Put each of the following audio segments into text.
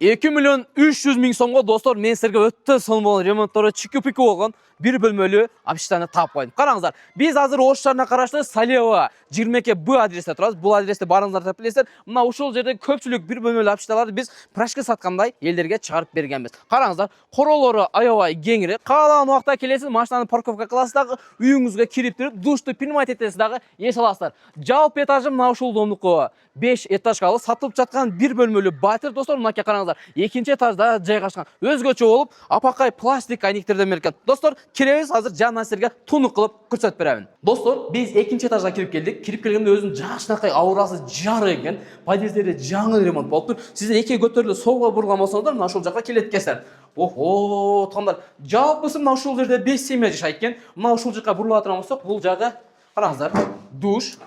2 milyon 300 ming so'mga dostlar men sizlarga o'ta sonbol remontları chiki-piki bo'lgan bir bölmeli apishlarni topib qo'ydim. Qarangizlar, biz hozir O'shlarga qarashli Saleva 22 bu adresda turamiz. Bu adresda baringizlar topinglar. Mana o'shul yerda ko'pchilik bir bölmeli apishlarni biz prashka satganday ellarga chiqarib berganmiz. Qarangizlar, qorolori ayovay gengri. Qalagan vaqtda kelasiz, mashinani parkovka qilasizlar, uyingizga kirib turib, dushni pnevmat etasizlar, yesh olasizlar. Javob etajim mana o'shul domliqi 5 etajli satılып жатқан bir bölmeli batır dostlar, mına qarangizlar. Ikinci etajda joylashgan. O'zgacha bo'lib, apaqay plastik ayniklardan bergan. Dostlar, kiremiz, hozir jandan sizlarga tunuq qilib ko'rsatib beraman. Dostlar, biz ikinci etajga kirib keldik. Kirib kelganda o'zim jashnaqa aurasi jar ekan. Podyezdlarda жаңы remont bo'lib tur. Sizlar ikki ko'tarilib solga burgan bo'lsanglar, mana shul joyga keletkezler. Oho, tanlar. Javob bo'lsa mana shul yerda 5 семья yashayotgan. Mana shul joyga burilib olsak, bu joyga qarangizlar, dush.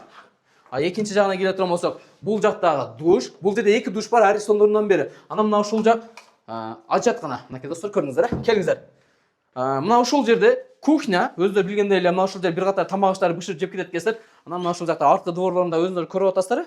Екінші жағына келе тұрған болсақ, бұл жақтағы душ, бұл жерде екі душ бар, Аристондарынан бері. Ана мына ушул жақ ажатқана. Мынакей достар, көріңіздер, келіңіздер. Мына ушул жерде кухня, өздері білгендей эле мына ушул жерде бір қатар тамақ бышырып жеп кетет екенсіздер. Ана мына ушул жақта артқы дворларында өздері көріп отырсыздар.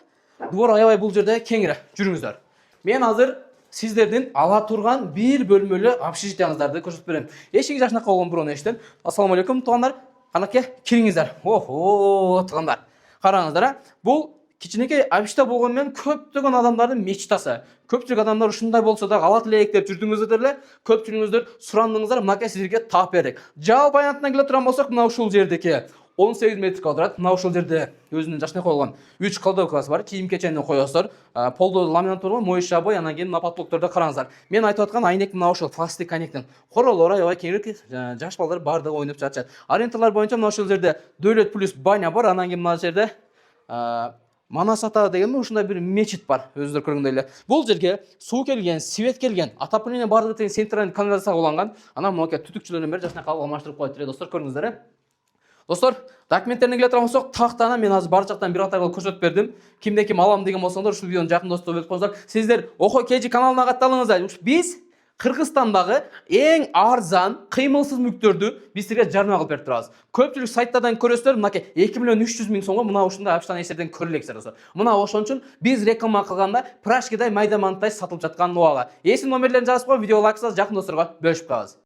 Двор аябай бұл жерде кеңірі. Жүріңіздер. Мен азыр сіздерден ала тұрған bir бөлмелі общежитияңыздарды көрсетіп беремін. Ешік жашына қалған бұрын ештен. Ассалаумалейкум, туғандар. Қанакке, келіңіздер. Охо, туғандар. Қараңыздар, бұл кичинекей абишта болғанмен көптөгөн адамдардын мечтасы. Көпчүлүк адамдар ушундай болсо да алат элек деп жүрдүңүздөр эле, көпчүлүгүңүздөр сурандыңыздар, мынакей силерге таап бердик. Жабыл баянатынан келе турган болсок, мына ушул жердеки 18 метр квадрат, мына ушул жерде өзүнүн жашына койгон 3 кладовкасы бар, кийим-кечени коесуздар, полдо ламинат турган, моюша бой, анан кийин мына потолоктордо караңыздар. Мен айтып аткан айнек мына ушул пластик айнектин королору аябай кеңирээк, жаш балдар бардыгы ойноп жатышат. Арендалар боюнча мына ушул жерде дөөлөт плюс баня бар, анан кийин мына жерде Манасата деген ушундай бир мечит бар, өзүлөр көргөндөй эле. Бул жерге суу келген, свет келген, отопление бардыгы тең центральный канализация уланган. Анан мынакей түтүкчүлөрдөн бери жашына калып алмаштырып коюп туруп, достор, көрүңүздөр. Достор, документтерине келе турган болсок, тактана мен азыр бар жактан бир катар кылып көрсөтүп бердим. Кимде ким алам деген болсоңдар, ушул видеону жакын достор бөлүп коюңуздар. Сиздер Охо KG каналына катталыңыздар. Биз Кыргызстандагы эң арзан, кыймылсыз мүлктөрдү биз силерге жарнама кылып берип турабыз. Көпчүлүк сайттардан көрөсүздөр, мынакей 2 миллион 300 миң сомго мына ушундай апштан эсерден көрүлексиздер достор. Мына ошон үчүн биз реклама кылганда прашкадай майда манттай сатылып жаткан убага. Эсин номерлерин жазып коюп, видео лайк жасап, жакын досторго бөлүшүп коебуз.